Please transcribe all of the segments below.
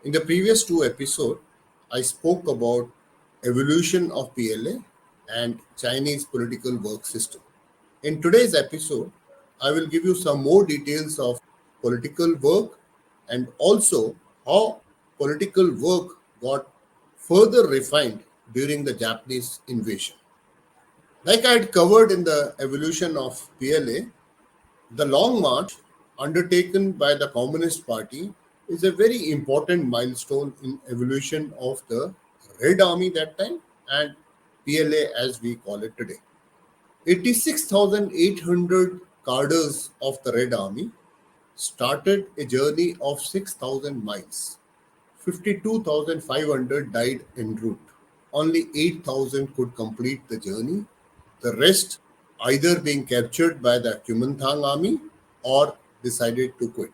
In the previous two episodes, I spoke about evolution of PLA and Chinese political work system. In today's episode, I will give you some more details of political work and also how political work got further refined during the Japanese invasion. Like I had covered in the evolution of PLA, the Long March undertaken by the Communist Party is a very important milestone in evolution of the Red Army that time and PLA as we call it today. 86,800 cadres of the Red Army started a journey of 6,000 miles. 52,500 died en route. Only 8,000 could complete the journey, the rest either being captured by the Kuomintang army or decided to quit.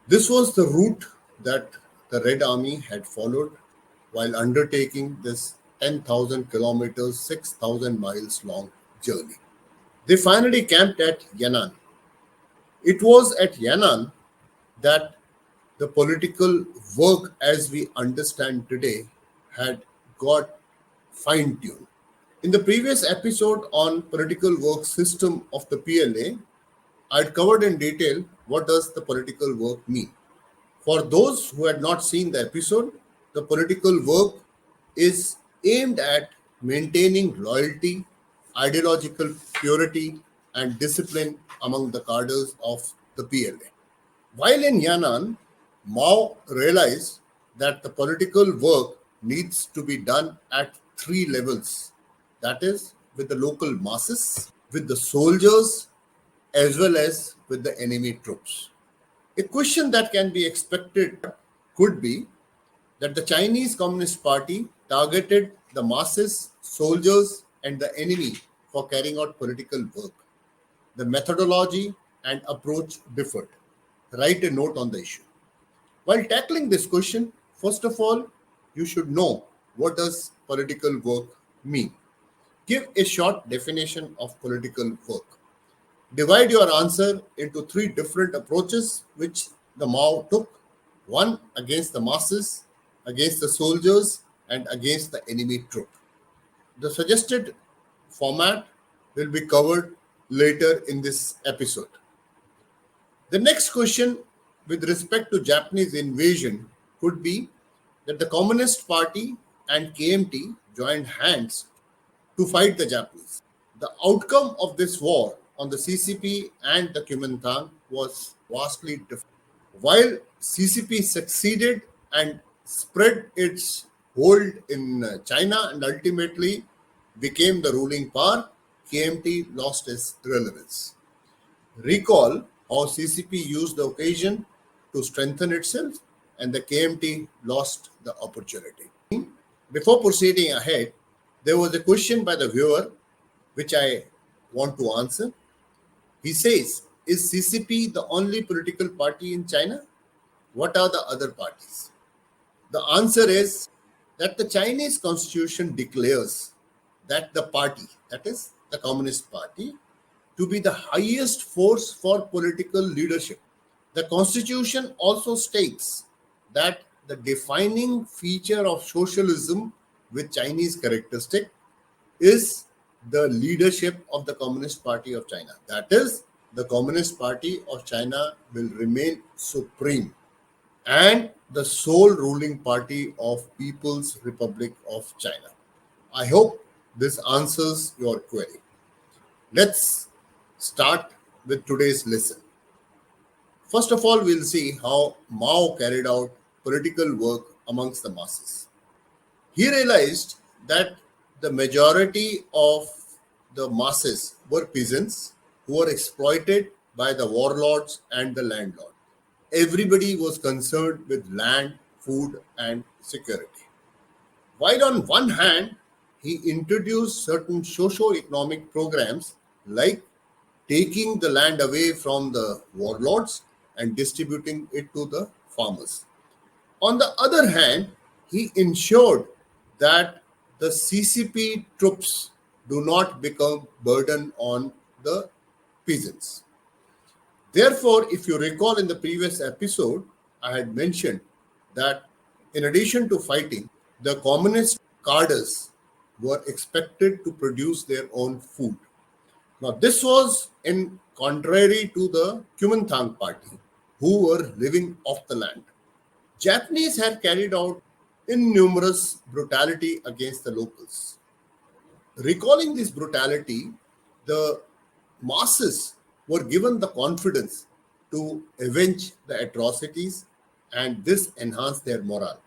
This was the route that the Red Army had followed while undertaking this 10,000 kilometers, 6,000 miles long journey. They finally camped at Yan'an. It was at Yan'an that the political work as we understand today had got fine tuned. In the previous episode on political work system of the PLA, I'd covered in detail what does the political work mean. For those who had not seen the episode, the political work is aimed at maintaining loyalty, ideological purity, and discipline among the cadres of the PLA. While in Yan'an, Mao realized that the political work needs to be done at three levels, that is, with the local masses, with the soldiers, as well as with the enemy troops. A question that can be expected could be that the Chinese Communist Party targeted the masses, soldiers, and the enemy for carrying out political work. The methodology and approach differed. Write a note on the issue. While tackling this question, first of all, you should know what does political work mean. Give a short definition of political work. Divide your answer into three different approaches which the Mao took: one against the masses, against the soldiers, and against the enemy troop. The suggested format will be covered later in this episode. The next question with respect to Japanese invasion could be that the Communist Party and KMT joined hands to fight the Japanese. The outcome of this war on the CCP and the Kuomintang was vastly different. While CCP succeeded and spread its hold in China and ultimately became the ruling power, KMT lost its relevance. Recall how CCP used the occasion to strengthen itself and the KMT lost the opportunity. Before proceeding ahead, there was a question by the viewer which I want to answer. He says, is CCP the only political party in China? What are the other parties? The answer is that the Chinese constitution declares that the party, that is the Communist Party, to be the highest force for political leadership. The constitution also states that the defining feature of socialism with Chinese characteristic is the leadership of the Communist Party of China. That is, the Communist Party of China will remain supreme and the sole ruling party of People's Republic of China. I hope this answers your query. Let's start with today's lesson. First of all, we'll see how Mao carried out political work amongst the masses. He realized that the majority of the masses were peasants who were exploited by the warlords and the landlords. Everybody was concerned with land, food, and security. While on one hand, he introduced certain socio-economic programs like taking the land away from the warlords and distributing it to the farmers. On the other hand, he ensured that the CCP troops do not become burden on the peasants. Therefore, if you recall in the previous episode, I had mentioned that In addition to fighting, the communist cadres were expected to produce their own food. Now, this was in contrary to the Kuomintang party, who were living off the land. Japanese had carried out innumerous brutality against the locals. Recalling this brutality, the masses were given the confidence to avenge the atrocities, and this enhanced their morale.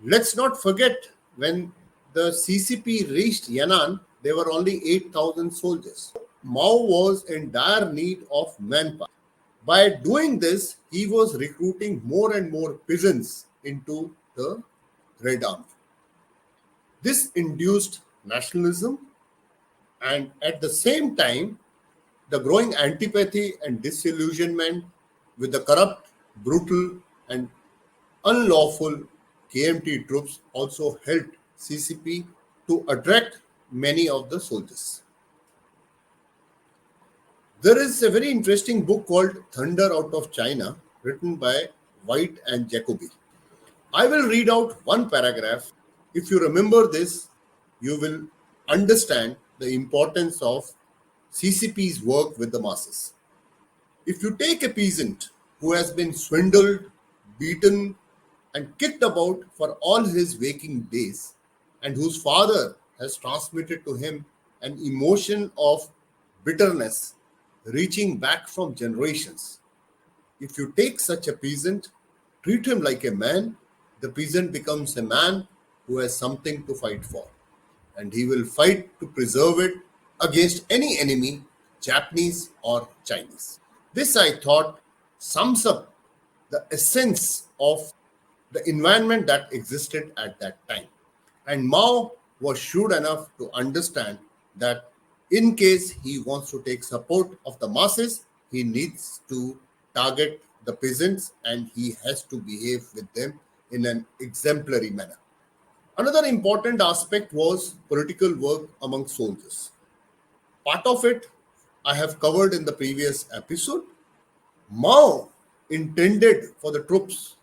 Let's not forget, when the CCP reached Yan'an, there were only 8,000 soldiers. Mao was in dire need of manpower. By doing this, he was recruiting more and more peasants into the Red Army. This induced nationalism, and at the same time, the growing antipathy and disillusionment with the corrupt, brutal, and unlawful KMT troops also helped CCP to attract many of the soldiers. There is a very interesting book called Thunder Out of China, written by White and Jacobi. I will read out one paragraph. If you remember this, you will understand the importance of CCP's work with the masses. If you take a peasant who has been swindled, beaten, and kicked about for all his waking days, and whose father has transmitted to him an emotion of bitterness reaching back from generations, if you take such a peasant, treat him like a man, the peasant becomes a man who has something to fight for, and he will fight to preserve it against any enemy, Japanese or Chinese. This, I thought, sums up the essence of the environment that existed at that time. And Mao was shrewd enough to understand that in case he wants to take support of the masses, he needs to target the peasants and he has to behave with them in an exemplary manner. Another important aspect was political work among soldiers. Part of it I have covered in the previous episode. Mao intended for the troops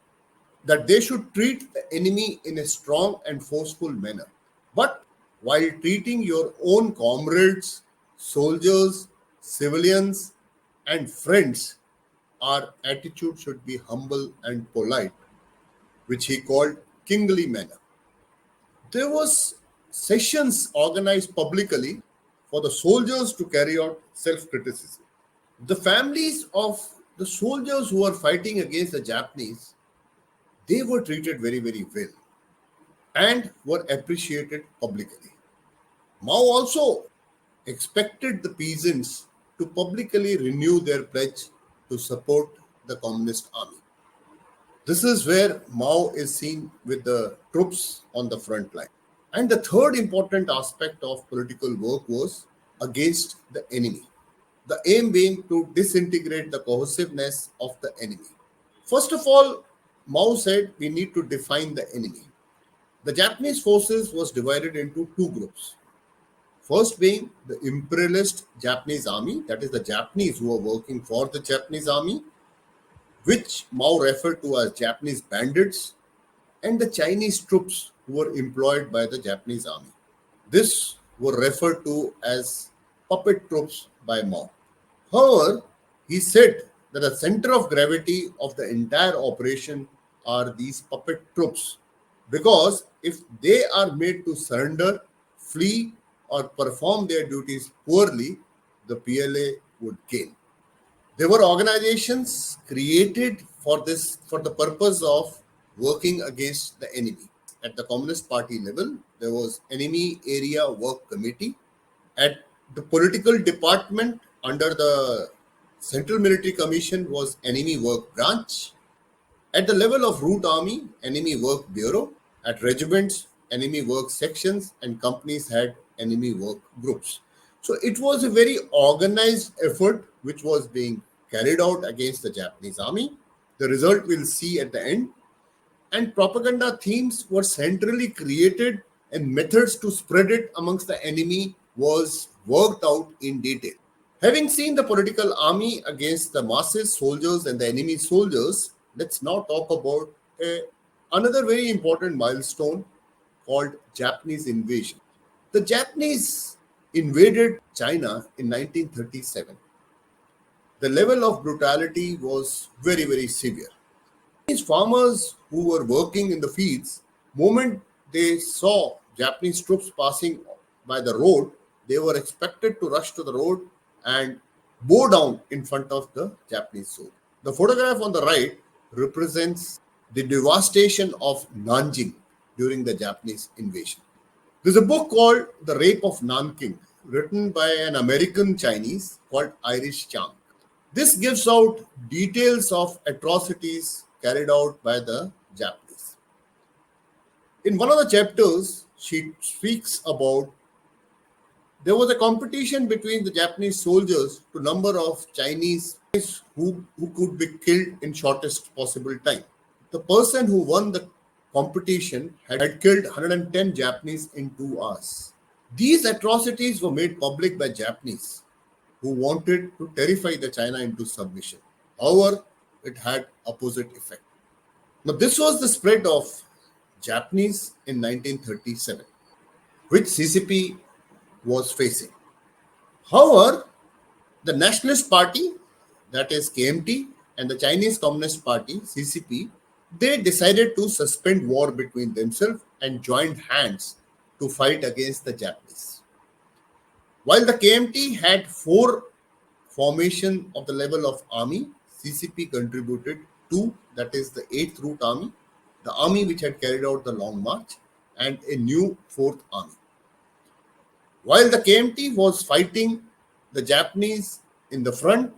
that they should treat the enemy in a strong and forceful manner. But while treating your own comrades, soldiers, civilians, and friends, our attitude should be humble and polite, which he called kingly manner. There was sessions organized publicly for the soldiers to carry out self-criticism. The families of the soldiers who were fighting against the Japanese, they were treated very, very well and were appreciated publicly. Mao also expected the peasants to publicly renew their pledge to support the Communist army. This is where Mao is seen with the troops on the front line. And the third important aspect of political work was against the enemy. The aim being to disintegrate the cohesiveness of the enemy. First of all, Mao said we need to define the enemy. The Japanese forces was divided into two groups. First being the imperialist Japanese army, that is the Japanese who were working for the Japanese army, which Mao referred to as Japanese bandits, and the Chinese troops who were employed by the Japanese army. This were referred to as puppet troops by Mao. However, he said that the center of gravity of the entire operation are these puppet troops, because if they are made to surrender, flee, or perform their duties poorly, the PLA would gain. There were organizations created for this, for the purpose of working against the enemy. At the Communist Party level, there was Enemy Area Work Committee. At the political department under the Central Military Commission was Enemy Work Branch. At the level of Route Army, Enemy Work Bureau. At regiments, Enemy Work Sections, and companies had Enemy Work Groups. So it was a very organized effort which was being carried out against the Japanese army. The result we'll see at the end. And propaganda themes were centrally created, and methods to spread it amongst the enemy was worked out in detail. Having seen the political army against the masses, soldiers, and the enemy soldiers, let's now talk about a Another very important milestone called Japanese invasion. The Japanese invaded China in 1937. The level of brutality was very, very severe. These farmers who were working in the fields, moment they saw Japanese troops passing by the road, they were expected to rush to the road and bow down in front of the Japanese soldiers. The photograph on the right represents the devastation of Nanjing during the Japanese invasion. There's a book called The Rape of Nanking, written by an American Chinese called Irish Chang. This gives out details of atrocities carried out by the Japanese. In one of the chapters, she speaks about there was a competition between the Japanese soldiers to number of Chinese who could be killed in shortest possible time. The person who won the competition had killed 110 Japanese in 2 hours. These atrocities were made public by Japanese who wanted to terrify the China into submission. However, it had opposite effect. Now, this was the spread of Japanese in 1937, which CCP was facing. However, the Nationalist Party, that is KMT, and the Chinese Communist Party, CCP, they decided to suspend war between themselves and joined hands to fight against the Japanese. While the KMT had 4 formation of the level of army, CCP contributed 2, that is the 8th Route Army, the army which had carried out the Long March, and a new 4th Army. While the KMT was fighting the Japanese in the front,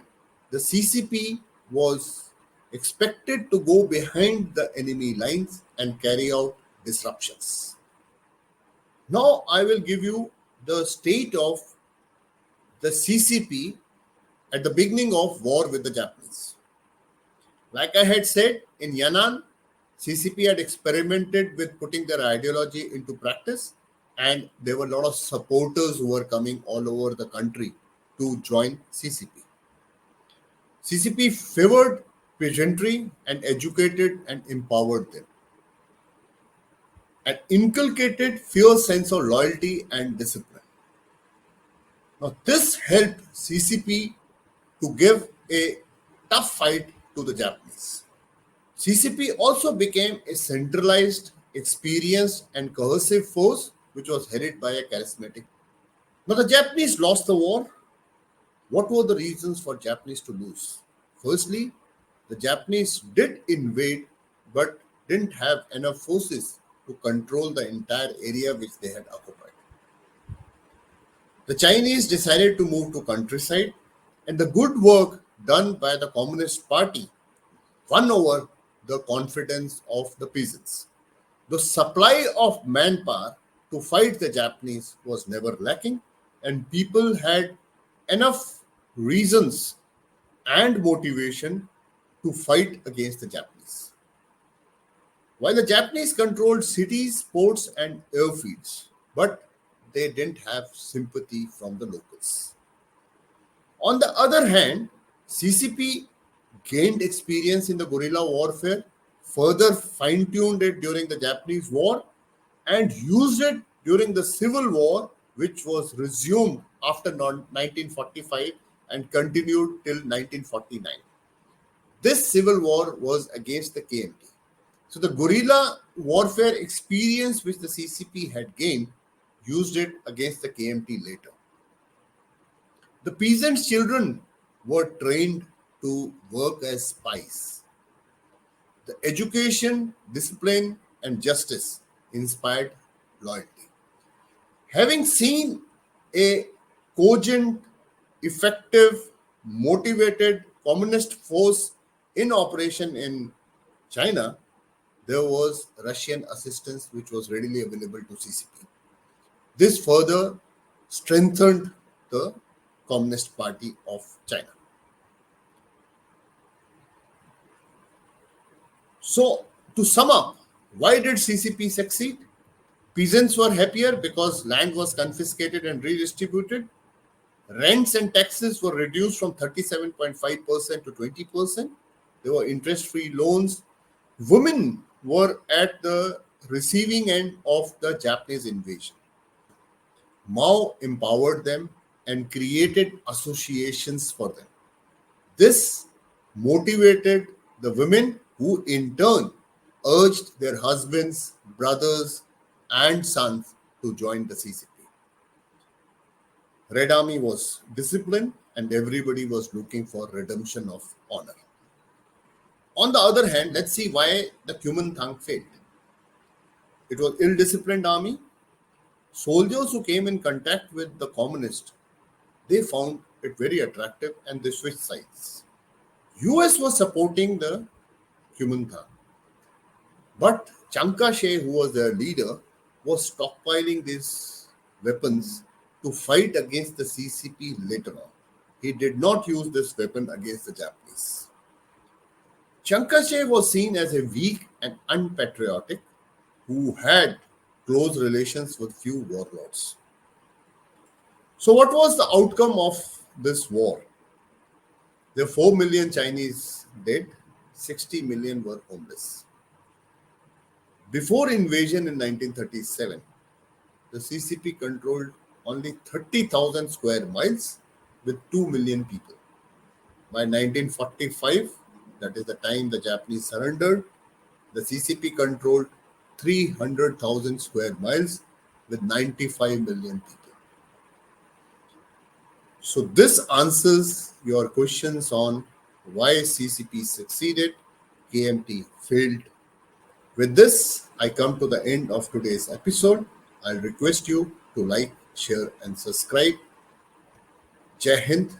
the CCP was expected to go behind the enemy lines and carry out disruptions. Now I will give you the state of the CCP at the beginning of war with the Japanese. Like I had said, in Yan'an, CCP had experimented with putting their ideology into practice, and there were a lot of supporters who were coming all over the country to join CCP. CCP favored peasantry and educated and empowered them, and inculcated fierce sense of loyalty and discipline. Now, this helped CCP to give a tough fight to the Japanese. CCP also became a centralized, experienced, and cohesive force which was headed by a charismatic. Now, the Japanese lost the war. What were the reasons for Japanese to lose? Firstly, the Japanese did invade but didn't have enough forces to control the entire area which they had occupied. The Chinese decided to move to countryside, and the good work done by the Communist Party won over the confidence of the peasants. The supply of manpower to fight the Japanese was never lacking, and people had enough reasons and motivation to fight against the Japanese. While the Japanese controlled cities, ports, and airfields, but they didn't have sympathy from the locals. On the other hand, CCP gained experience in the guerrilla warfare, further fine tuned it during the Japanese War, and used it during the Civil War, which was resumed after 1945 and continued till 1949. This civil war was against the KMT. So the guerrilla warfare experience which the CCP had gained used it against the KMT later. The peasants' children were trained to work as spies. The education, discipline, and justice inspired loyalty. Having seen a cogent, effective, motivated communist force in operation in China, there was Russian assistance which was readily available to CCP. This further strengthened the Communist Party of China. So, to sum up, why did CCP succeed? Peasants were happier because land was confiscated and redistributed. Rents and taxes were reduced from 37.5% to 20%. There were interest-free loans. Women were at the receiving end of the Japanese invasion. Mao empowered them and created associations for them. This motivated the women, who in turn urged their husbands, brothers, and sons to join the CCP. Red Army was disciplined and everybody was looking for redemption of honor. On the other hand, let's see why the Kuomintang failed. It was ill-disciplined army. Soldiers who came in contact with the communists, they found it very attractive and they switched sides. US was supporting the Kuomintang, but Chiang Kai-shek, who was their leader, was stockpiling these weapons to fight against the CCP later on. He did not use this weapon against the Japanese. Chiang Kai-shek was seen as a weak and unpatriotic who had close relations with few warlords. So, what was the outcome of this war? There were 4 million Chinese dead, 60 million were homeless. Before invasion in 1937, the CCP controlled only 30,000 square miles with 2 million people. By 1945, that is the time the Japanese surrendered, the CCP controlled 300,000 square miles with 95 million people. So this answers your questions on why CCP succeeded, KMT failed. With this, I come to the end of today's episode. I'll request you to like, share, and subscribe. Jai Hind.